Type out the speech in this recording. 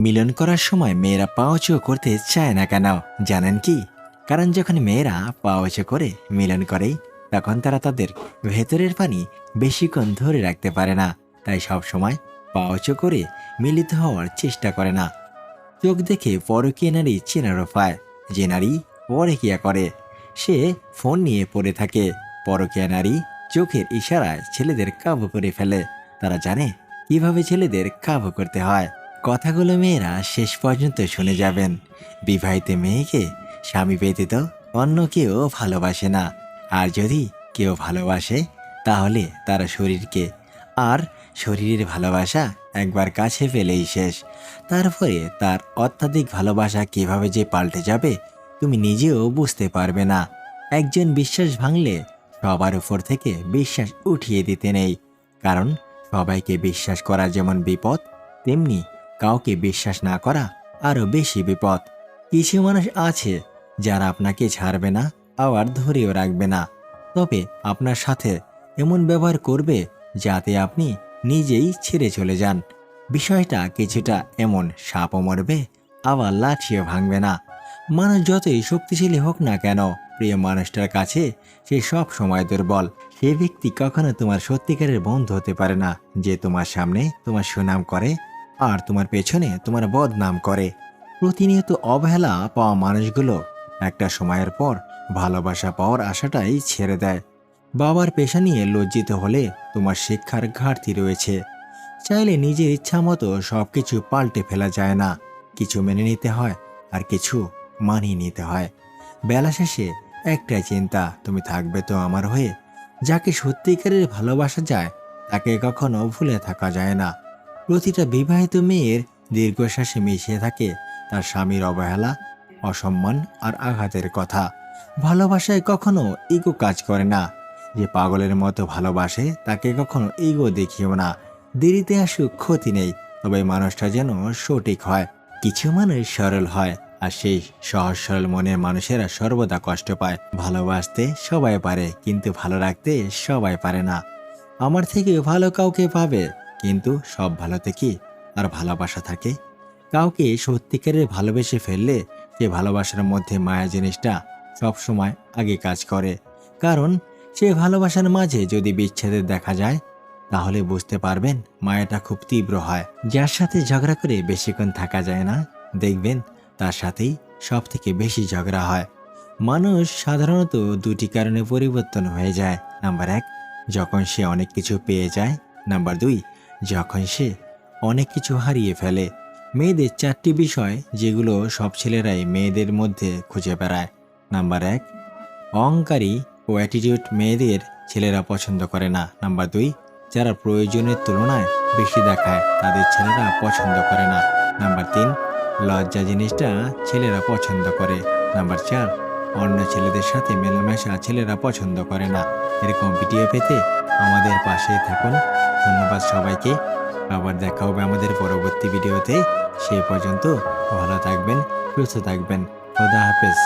মিলন করার সময় মেয়েরা পা উঁচু করতে চায় না কেন জানেন কি? কারণ যখন মেয়েরা পা উঁচু করে মিলন করে তখন তারা তাদের ভেতরের পানি বেশিক্ষণ ধরে রাখতে পারে না, তাই সব সময় পা উঁচু করে মিলিত হওয়ার চেষ্টা করে না। চোখ দেখে পরকীয়া নারী চেনারও পায়। যে নারী পরকীয়া করে সে ফোন নিয়ে পড়ে থাকে। পরকীয়া নারী চোখের ইশারায় ছেলেদের কাবু করে ফেলে। তারা জানে কিভাবে ছেলেদের কাবু করতে হয়। কথাগুলো মেয়েরা শেষ পর্যন্ত শুনে যাবেন। বিবাহিত মেয়েকে স্বামী ব্যতীত অন্য কেউ ভালোবাসে না। আর যদি কেউ ভালোবাসে তাহলে তারা শরীরকে, আর শরীরের ভালোবাসা একবার কাছে পেলেই শেষ। তারপরে তার অত্যাধিক ভালোবাসা কিভাবে যে পাল্টে যাবে তুমি নিজেও বুঝতে পারবে না। একজন বিশ্বাস ভাঙলে সবার উপর থেকে বিশ্বাস উঠিয়ে দিতে নেই, কারণ সবাইকে বিশ্বাস করা যেমন বিপদ, তেমনি কাউকে বিশ্বাস না করা আরও বেশি বিপদ। কিছু মানুষ আছে যারা আপনাকে ছাড়বে না, আবার ধরেও রাখবে না, তবে আপনার সাথে এমন ব্যবহার করবে যাতে আপনি নিজেই ছেড়ে চলে যান। বিষয়টা কিছুটা এমন, সাপও মরবে আবার লাঠিও ভাঙবে না। মানুষ যতই শক্তিশালী হোক না কেন, প্রিয় মানুষটার কাছে সে সব সময় দুর্বল। সে ব্যক্তি কখনো তোমার সত্যিকারের বন্ধু হতে পারে না, যে তোমার সামনে তোমার সুনাম করে আর তোমার পেছনে তোমার বদনাম করে। প্রতিনিয়ত অবহেলা পাওয়া মানুষগুলো একটা সময়ের পর ভালোবাসা পাওয়ার আশাটাই ছেড়ে দেয়। বাবার পেশা নিয়ে লজ্জিত হলে তোমার শিক্ষার ঘাটতি রয়েছে। চাইলে নিজের ইচ্ছা মতো সব কিছু পাল্টে ফেলা যায় না। কিছু মেনে নিতে হয় আর কিছু মানিয়ে নিতে হয়। বেলা শেষে একটাই চিন্তা, তুমি থাকবে তো আমার হয়ে? যাকে সত্যিকারের ভালোবাসা যায় তাকে কখনো ভুলে থাকা যায় না। প্রতিটা বিবাহিত মেয়ের দীর্ঘশ্বাসে মিশিয়ে থাকে তার স্বামীর অবহেলা, অসম্মান আর আঘাতের কথা। ভালোবাসায় কখনো ইগো কাজ করে না। যে পাগলের মতো ভালোবাসে তাকে কখনো ইগো দেখিও না। দেরিতে আসুক ক্ষতি নেই, তবে মানুষটা যেন সঠিক হয়। কিছু মানুষ সরল হয়, আর সেই সহজ সরল মনের মানুষেরা সর্বদা কষ্ট পায়। ভালোবাসতে সবাই পারে, কিন্তু ভালো রাখতে সবাই পারে না। আমার থেকে ভালো কাউকে পাবে, কিন্তু সব ভালোতে কি আর ভালোবাসা থাকে? কাউকে সত্যিকারের ভালোবেসে ফেললে সে ভালোবাসার মধ্যে মায়া জিনিসটা সবসময় আগে কাজ করে। কারণ সে ভালোবাসার মাঝে যদি বিচ্ছেদের দেখা যায় তাহলে বুঝতে পারবেন মায়াটা খুব তীব্র হয়। যার সাথে ঝগড়া করে বেশিক্ষণ থাকা যায় না, দেখবেন তার সাথেই সব থেকে বেশি ঝগড়া হয়। মানুষ সাধারণত দুটি কারণে পরিবর্তন হয়ে যায়। নাম্বার 1, যখন সে অনেক কিছু পেয়ে যায়। নাম্বার 2, যখন সে অনেক কিছু হারিয়ে ফেলে। মেয়েদের 4টি বিষয় যেগুলো সব ছেলেরাই মেয়েদের মধ্যে খুঁজে বেড়ায়। নাম্বার 1, অহংকারী ও অ্যাটিটিউড মেয়েদের ছেলেরা পছন্দ করে না। নাম্বার 2, যারা প্রয়োজনের তুলনায় বেশি দেখায় তাদের ছেলেরা পছন্দ করে না। নাম্বার 3, লজ্জা জিনিসটা ছেলেরা পছন্দ করে। নাম্বার 4, অন্য ছেলেদের সাথে মেলামেশা ছেলেরা পছন্দ করে না। এরকম ভিডিও পেতে আমাদের পাশে থাকুন। ধন্যবাদ সবাইকে। আবার দেখা হবে আমাদের পরবর্তী ভিডিওতে। সে পর্যন্ত ভালো থাকবেন, সুস্থ থাকবেন। খোদা হাফেজ।